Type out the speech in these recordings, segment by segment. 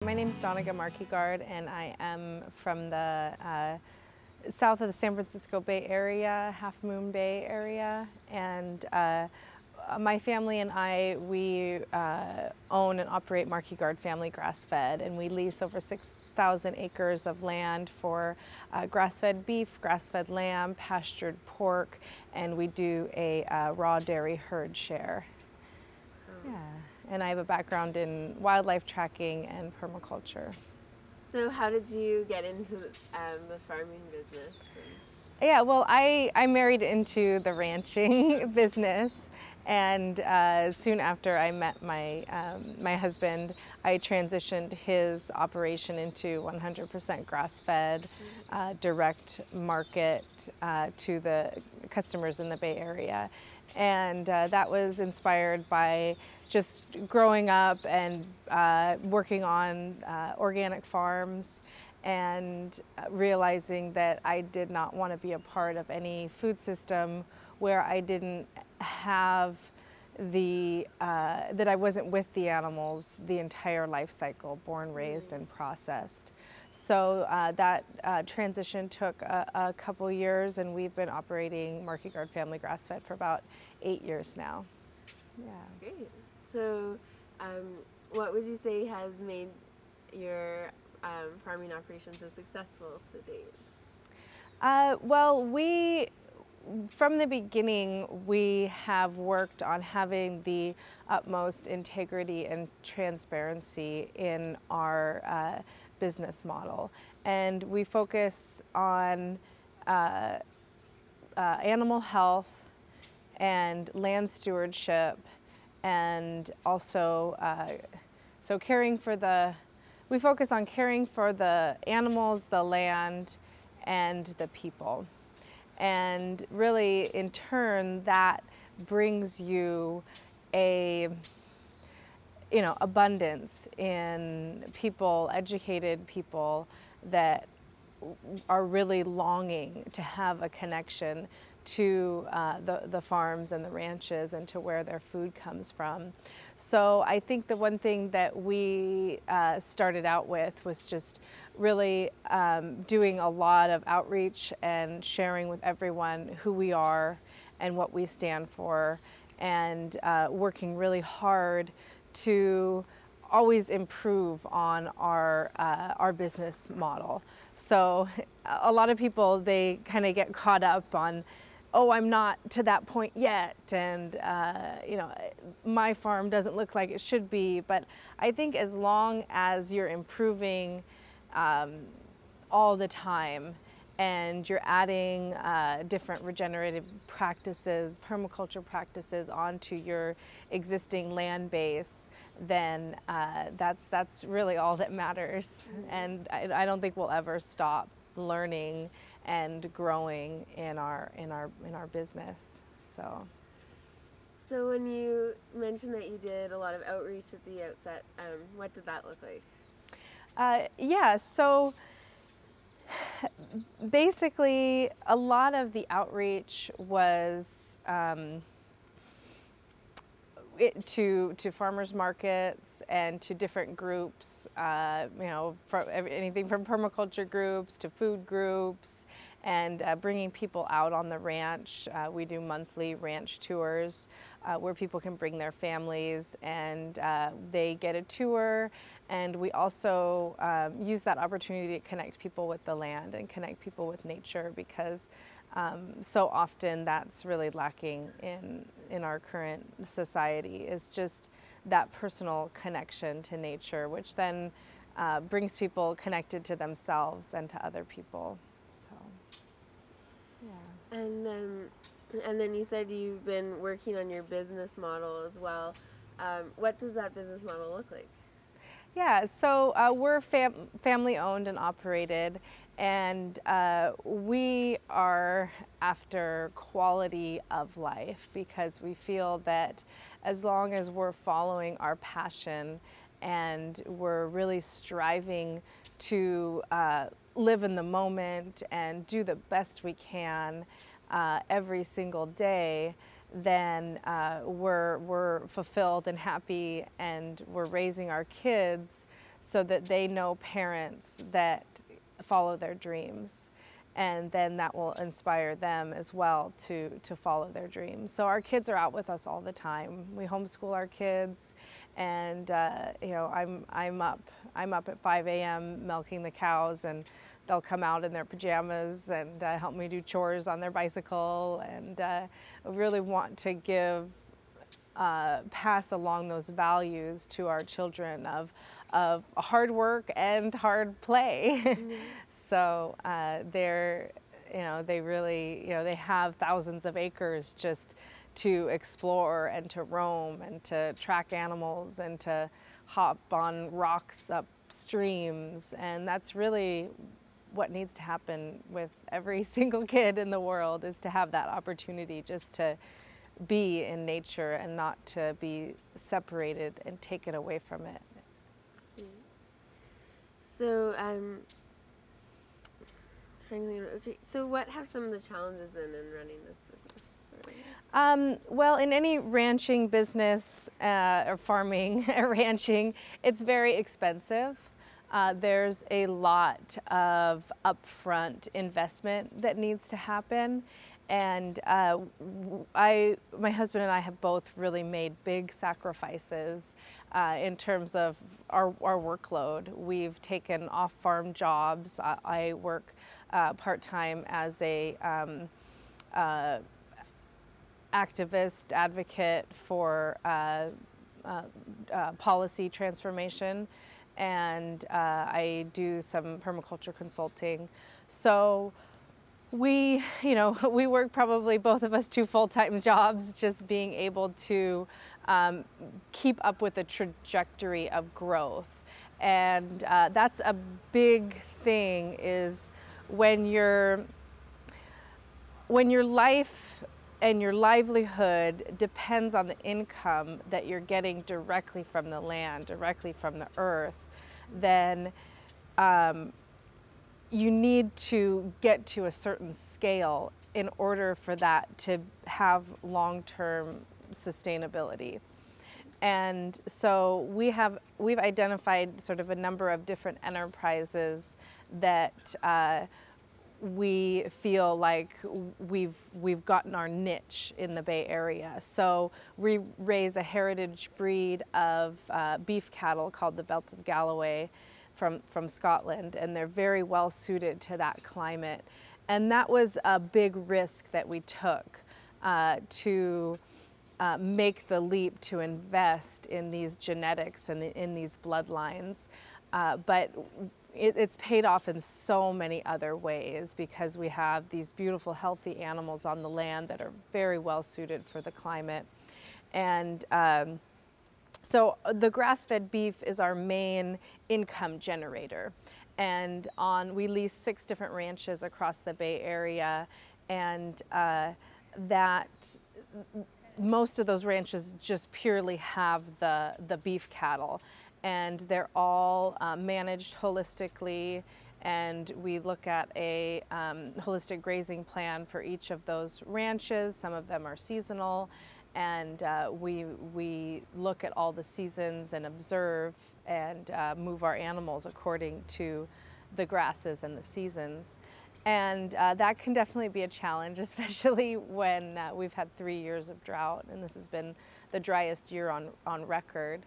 My name is Doniga Markegard, and I am from the south of the San Francisco Bay Area, Half Moon Bay area, and my family and I, we own and operate Markegard Family Grass-Fed, and we lease over 6,000 acres of land for grass-fed beef, grass-fed lamb, pastured pork, and we do a raw dairy herd share. Yeah. And I have a background in wildlife tracking and permaculture. So how did you get into the farming business? Yeah, well, I married into the ranching business, and soon after I met my husband, I transitioned his operation into 100% grass-fed, direct market to the customers in the Bay Area. And that was inspired by just growing up and working on organic farms, and realizing that I did not want to be a part of any food system where I didn't have that I wasn't with the animals the entire life cycle, born, raised, and processed. So that transition took a couple years, and we've been operating Markegard Family Grass-Fed for about 8 years now. Yeah. That's great. So what would you say has made your farming operation so successful to date? Well, from the beginning, we have worked on having the utmost integrity and transparency in our business model. And we focus on animal health and land stewardship, and also we focus on caring for the animals, the land, and the people. And really, in turn, that brings you abundance in people, educated people that are really longing to have a connection to the farms and the ranches and to where their food comes from. So I think the one thing that we started out with was just really doing a lot of outreach and sharing with everyone who we are and what we stand for, and working really hard to always improve on our business model. So a lot of people, they kind of get caught up on, oh, I'm not to that point yet, and my farm doesn't look like it should be. But I think as long as you're improving all the time, and you're adding different regenerative practices, permaculture practices onto your existing land base, then that's really all that matters. And I don't think we'll ever stop learning and growing in our business. So when you mentioned that you did a lot of outreach at the outset, what did that look like? Yeah, so basically a lot of the outreach was to farmers markets and to different groups, anything from permaculture groups to food groups, and bringing people out on the ranch. We do monthly ranch tours where people can bring their families, and they get a tour. And we also use that opportunity to connect people with the land and connect people with nature, because so often that's really lacking in our current society, is just that personal connection to nature, which then brings people connected to themselves and to other people. So, yeah. And then you said you've been working on your business model as well. What does that business model look like? Yeah, so we're family owned and operated, and we are after quality of life, because we feel that as long as we're following our passion and we're really striving to live in the moment and do the best we can every single day, then we're fulfilled and happy, and we're raising our kids so that they know parents that follow their dreams. And then that will inspire them as well to follow their dreams. So our kids are out with us all the time. We homeschool our kids, and you know, I'm up at 5 a.m. milking the cows, and they'll come out in their pajamas and help me do chores on their bicycle. And I really want to pass along those values to our children of hard work and hard play. Mm-hmm. So they really, they have thousands of acres just to explore and to roam and to track animals and to hop on rocks up streams. And that's really what needs to happen with every single kid in the world, is to have that opportunity just to be in nature and not to be separated and taken away from it. So okay, so what have some of the challenges been in running this business? Well, in any ranching business or farming, ranching, it's very expensive. There's a lot of upfront investment that needs to happen. And my husband and I have both really made big sacrifices in terms of our workload. We've taken off-farm jobs. I work part-time as a activist advocate for policy transformation, and I do some permaculture consulting. So we work probably both of us 2 full-time jobs, just being able to keep up with the trajectory of growth. And that's a big thing, is when your life and your livelihood depends on the income that you're getting directly from the land, directly from the earth, then you need to get to a certain scale in order for that to have long-term sustainability. And so we've identified sort of a number of different enterprises that we feel like we've gotten our niche in the Bay Area. So we raise a heritage breed of beef cattle called the Belted Galloway from Scotland, and they're very well suited to that climate. And that was a big risk that we took to make the leap to invest in these genetics and in these bloodlines. But it's paid off in so many other ways, because we have these beautiful, healthy animals on the land that are very well suited for the climate. And so the grass-fed beef is our main income generator. And we lease 6 different ranches across the Bay Area, and most of those ranches just purely have the beef cattle. And they're all managed holistically, and we look at a holistic grazing plan for each of those ranches. Some of them are seasonal, and we look at all the seasons and observe and move our animals according to the grasses and the seasons. And that can definitely be a challenge, especially when we've had 3 years of drought, and this has been the driest year on record.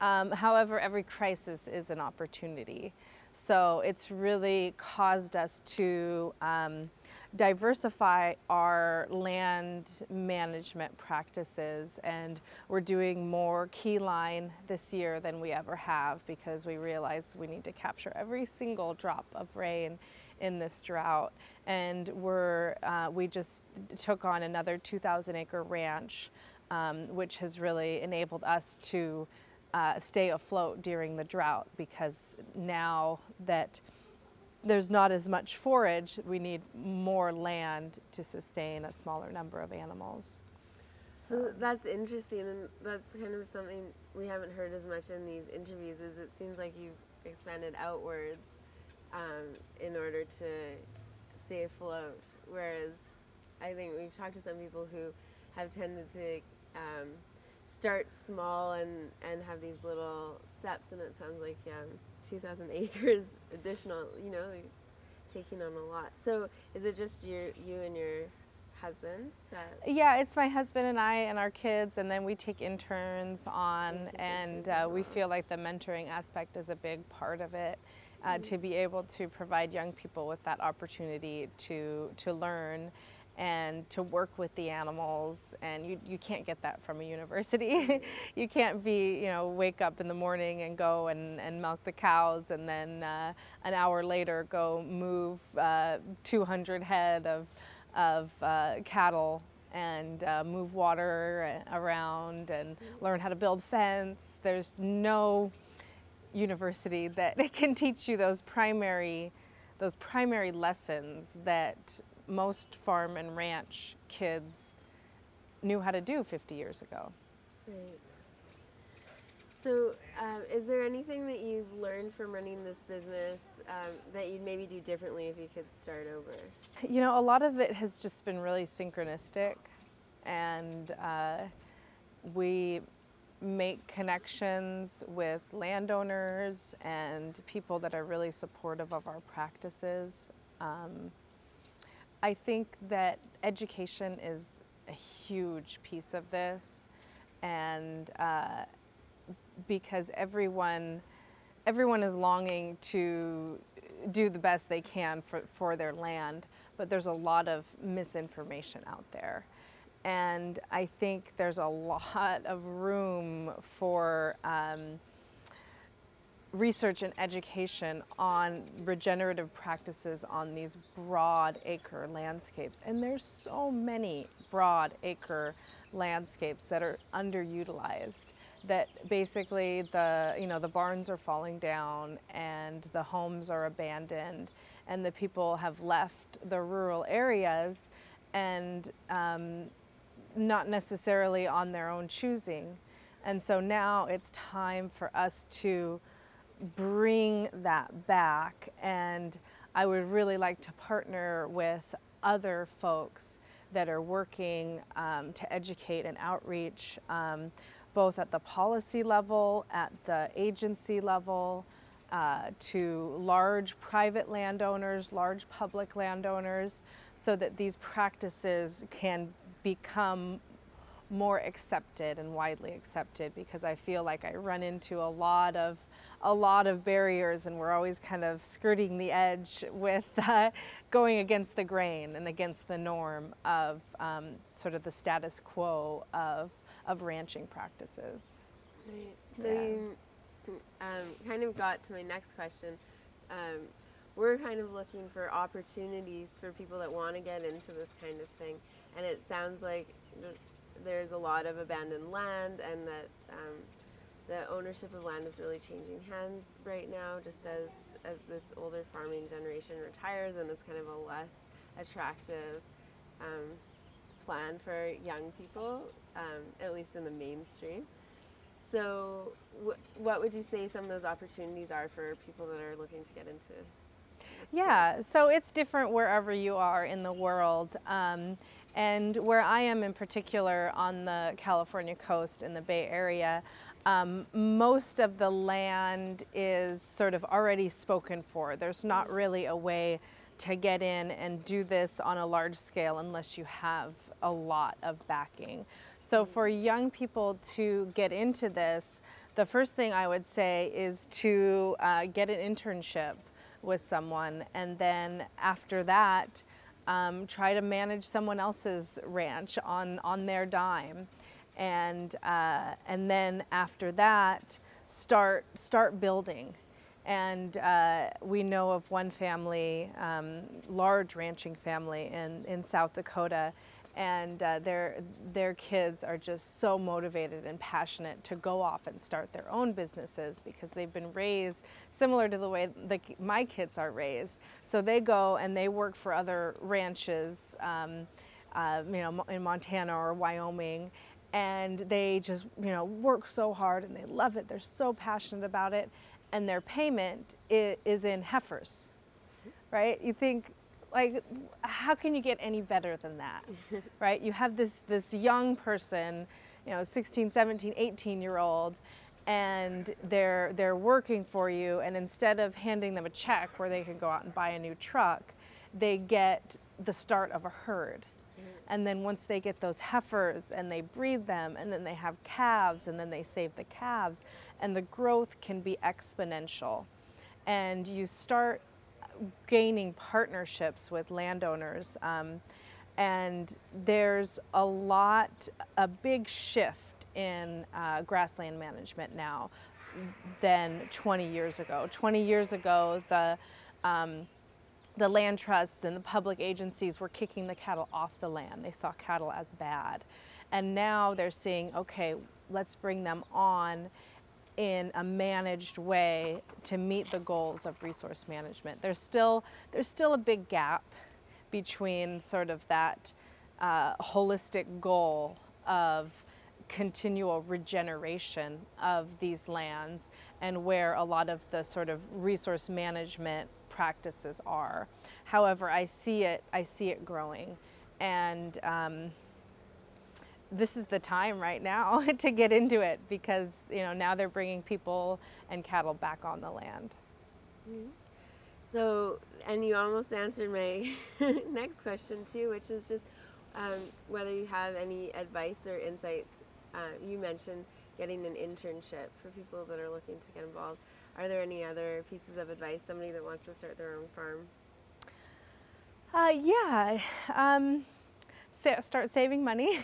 However, every crisis is an opportunity. So it's really caused us to diversify our land management practices, and we're doing more key line this year than we ever have, because we realize we need to capture every single drop of rain in this drought. And we just took on another 2,000-acre ranch, which has really enabled us to stay afloat during the drought, because now that there's not as much forage, we need more land to sustain a smaller number of animals. So that's interesting, and that's kind of something we haven't heard as much in these interviews, is it seems like you've expanded outwards in order to stay afloat, whereas I think we've talked to some people who have tended to start small and have these little steps, and it sounds like 2,000 acres additional, you know, like taking on a lot. So is it just you and your husband that? Yeah, it's my husband and I and our kids, and then we take interns on, and we feel like the mentoring aspect is a big part of it, to be able to provide young people with that opportunity to learn and to work with the animals. And you can't get that from a university. You can't be, you know, wake up in the morning and go and milk the cows, and then an hour later go move 200 head of cattle and move water around and learn how to build fence. There's no university that can teach you those primary lessons that most farm and ranch kids knew how to do 50 years ago. Right. So is there anything that you've learned from running this business that you'd maybe do differently if you could start over? You know, a lot of it has just been really synchronistic, and we make connections with landowners and people that are really supportive of our practices. I think that education is a huge piece of this, and because everyone is longing to do the best they can for their land, but there's a lot of misinformation out there. And I think there's a lot of room for research and education on regenerative practices on these broad acre landscapes. And there's so many broad acre landscapes that are underutilized, that basically the barns are falling down and the homes are abandoned, and the people have left the rural areas, and not necessarily on their own choosing. And so now it's time for us to bring that back, and I would really like to partner with other folks that are working to educate and outreach, both at the policy level, at the agency level, to large private landowners, large public landowners, so that these practices can become more accepted and widely accepted, because I feel like I run into a lot of barriers, and we're always kind of skirting the edge with going against the grain and against the norm of sort of the status quo of ranching practices. Right. So you kind of got to my next question. We're kind of looking for opportunities for people that want to get into this kind of thing, and it sounds like there's a lot of abandoned land, and that the ownership of land is really changing hands right now, just as this older farming generation retires, and it's kind of a less attractive plan for young people, at least in the mainstream. So what would you say some of those opportunities are for people that are looking to get into this? Yeah, so it's different wherever you are in the world. And where I am in particular on the California coast in the Bay Area, most of the land is sort of already spoken for. There's not really a way to get in and do this on a large scale unless you have a lot of backing. So for young people to get into this, the first thing I would say is to get an internship with someone, and then after that, try to manage someone else's ranch on their dime. And then after that, start building. And we know of one family, large ranching family in South Dakota, and their kids are just so motivated and passionate to go off and start their own businesses, because they've been raised similar to the way my kids are raised. So they go and they work for other ranches, in Montana or Wyoming, and they just work so hard and they love it. They're so passionate about it, and their payment is in heifers, right? You think, like, how can you get any better than that, right? You have this young person, 16, 17, 18-year-old, and they're working for you, and instead of handing them a check where they can go out and buy a new truck, they get the start of a herd. And then once they get those heifers and they breed them, and then they have calves, and then they save the calves, and the growth can be exponential. And you start gaining partnerships with landowners, and there's a big shift in grassland management now than 20 years ago. 20 years ago, the land trusts and the public agencies were kicking the cattle off the land. They saw cattle as bad. And now they're seeing, okay, let's bring them on in a managed way to meet the goals of resource management. There's still a big gap between sort of that holistic goal of continual regeneration of these lands and where a lot of the sort of resource management practices are. However, I see it growing, and this is the time right now to get into it, because now they're bringing people and cattle back on the land. Mm-hmm. So, and you almost answered my next question too, which is just whether you have any advice or insights. You mentioned getting an internship for people that are looking to get involved. Are there any other pieces of advice, somebody that wants to start their own farm? Yeah, start saving money.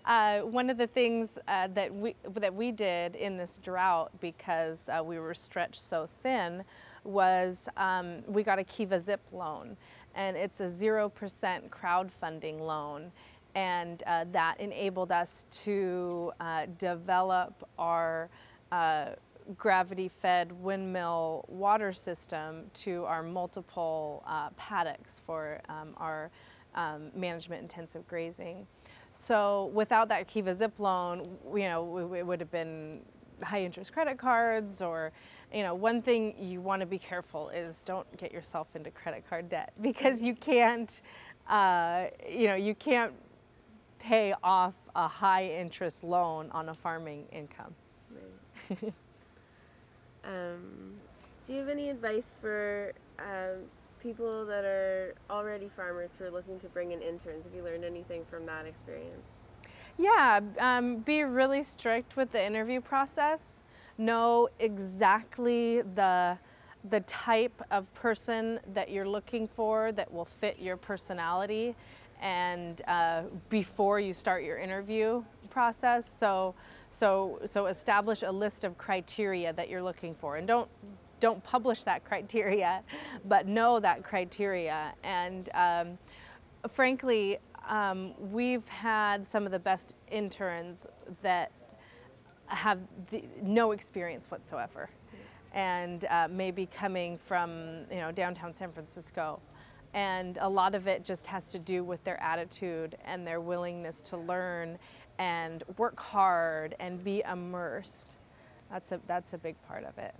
One of the things that we did in this drought, because we were stretched so thin, was we got a Kiva Zip loan, and it's a 0% crowdfunding loan. And that enabled us to develop our gravity-fed windmill water system to our multiple paddocks for our management-intensive grazing. So without that Kiva Zip loan, it would have been high-interest credit cards, or one thing you want to be careful is don't get yourself into credit card debt, because you can't pay off a high interest loan on a farming income. Right. Do you have any advice for people that are already farmers who are looking to bring in interns? Have you learned anything from that experience? Yeah, be really strict with the interview process. Know exactly the type of person that you're looking for that will fit your personality, and before you start your interview process. So establish a list of criteria that you're looking for, and don't publish that criteria, but know that criteria. And frankly, we've had some of the best interns that have no experience whatsoever, and maybe coming from downtown San Francisco. And a lot of it just has to do with their attitude and their willingness to learn and work hard and be immersed. That's a big part of it.